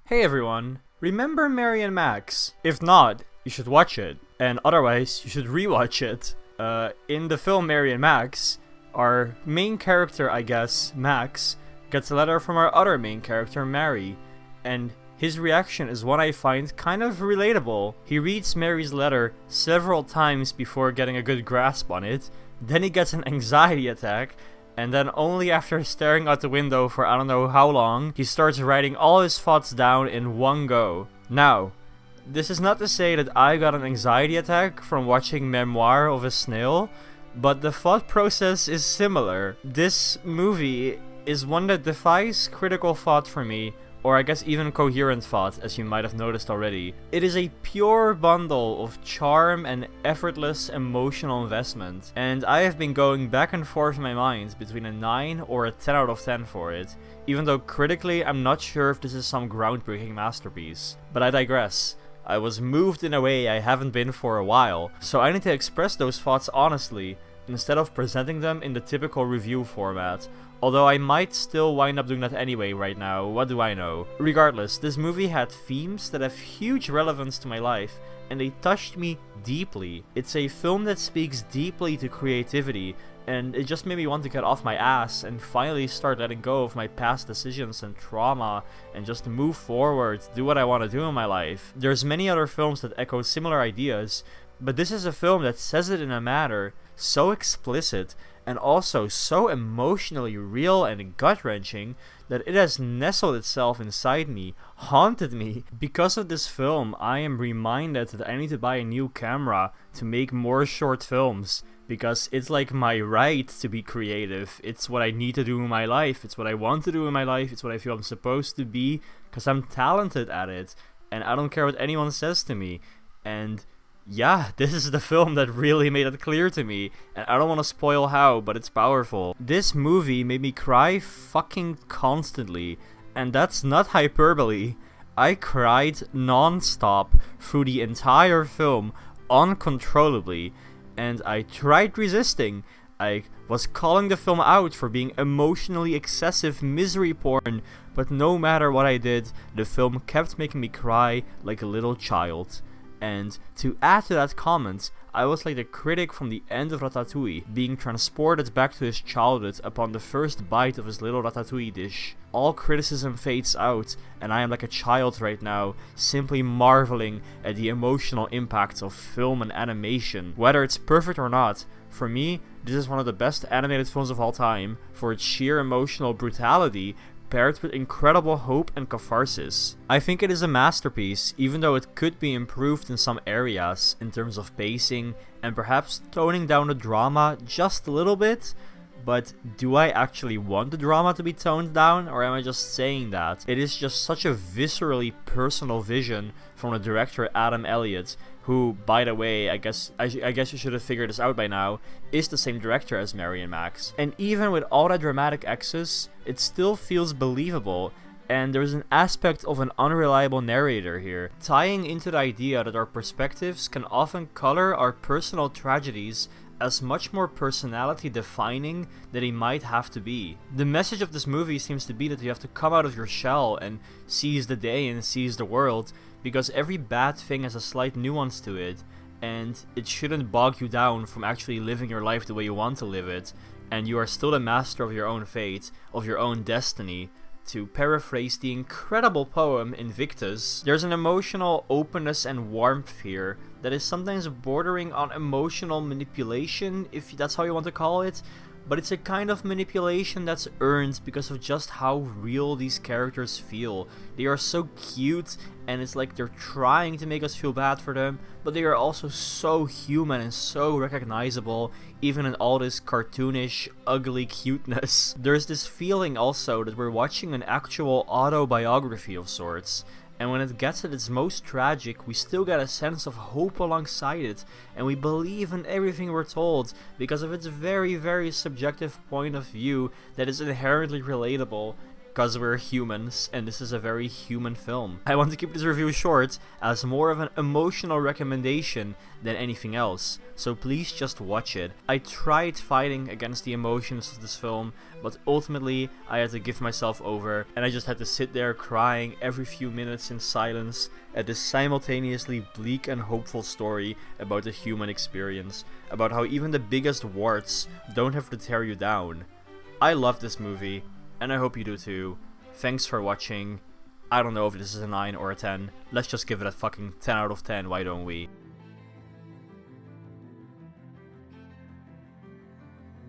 Hey everyone, remember Mary and Max? If not, you should watch it, and otherwise you should rewatch it. In the film Mary and Max, our main character, I guess, Max, gets a letter from our other main character, Mary, and his reaction is one I find kind of relatable. He reads Mary's letter several times before getting a good grasp on it, then he gets an anxiety attack, and then only after staring out the window for I don't know how long, he starts writing all his thoughts down in one go. Now, this is not to say that I got an anxiety attack from watching Memoir of A Snail, but the thought process is similar. This movie is one that defies critical thought for me, or I guess even coherent thought, as you might have noticed already. It is a pure bundle of charm and effortless emotional investment, and I have been going back and forth in my mind between a 9 or a 10 out of 10 for it, even though critically I'm not sure if this is some groundbreaking masterpiece. But I digress. I was moved in a way I haven't been for a while, so I need to express those thoughts honestly, instead of presenting them in the typical review format. Although I might still wind up doing that anyway right now, what do I know? Regardless, this movie had themes that have huge relevance to my life, and they touched me deeply. It's a film that speaks deeply to creativity, and it just made me want to get off my ass and finally start letting go of my past decisions and trauma and just move forward, do what I want to do in my life. There's many other films that echo similar ideas, but this is a film that says it in a manner so explicit and also so emotionally real and gut-wrenching that it has nestled itself inside me, haunted me. Because of this film, I am reminded that I need to buy a new camera to make more short films, because it's like my right to be creative. It's what I need to do in my life, it's what I want to do in my life, it's what I feel I'm supposed to be, because I'm talented at it, and I don't care what anyone says to me. And yeah, this is the film that really made it clear to me, and I don't want to spoil how, but it's powerful. This movie made me cry fucking constantly, and that's not hyperbole. I cried non-stop through the entire film, uncontrollably, and I tried resisting. I was calling the film out for being emotionally excessive misery porn, but no matter what I did, the film kept making me cry like a little child. And to add to that comment, I was like the critic from the end of Ratatouille, being transported back to his childhood upon the first bite of his little ratatouille dish. All criticism fades out, and I am like a child right now, simply marveling at the emotional impacts of film and animation. Whether it's perfect or not, for me, this is one of the best animated films of all time, for its sheer emotional brutality, paired with incredible hope and catharsis. I think it is a masterpiece, even though it could be improved in some areas in terms of pacing and perhaps toning down the drama just a little bit. But do I actually want the drama to be toned down, or am I just saying that? It is just such a viscerally personal vision from the director Adam Elliot, who, by the way, I guess you should have figured this out by now, is the same director as Mary and Max. And even with all that dramatic excess, it still feels believable, and there's an aspect of an unreliable narrator here, tying into the idea that our perspectives can often color our personal tragedies as much more personality defining than they might have to be. The message of this movie seems to be that you have to come out of your shell and seize the day and seize the world, because every bad thing has a slight nuance to it, and it shouldn't bog you down from actually living your life the way you want to live it, and you are still the master of your own fate, of your own destiny. To paraphrase the incredible poem Invictus, there's an emotional openness and warmth here that is sometimes bordering on emotional manipulation, if that's how you want to call it, but it's a kind of manipulation that's earned because of just how real these characters feel. They are so cute, and it's like they're trying to make us feel bad for them, but they are also so human and so recognizable, even in all this cartoonish, ugly cuteness. There's this feeling also that we're watching an actual autobiography of sorts, and when it gets at its most tragic, we still get a sense of hope alongside it, and we believe in everything we're told because of its very, very subjective point of view that is inherently relatable. because we're humans, and this is a very human film. I want to keep this review short, as more of an emotional recommendation than anything else, so please just watch it. I tried fighting against the emotions of this film, but ultimately I had to give myself over, and I just had to sit there crying every few minutes in silence at this simultaneously bleak and hopeful story about the human experience, about how even the biggest warts don't have to tear you down. I love this movie, and I hope you do too. Thanks for watching. I don't know if this is a 9 or a 10. Let's just give it a fucking 10 out of 10, why don't we?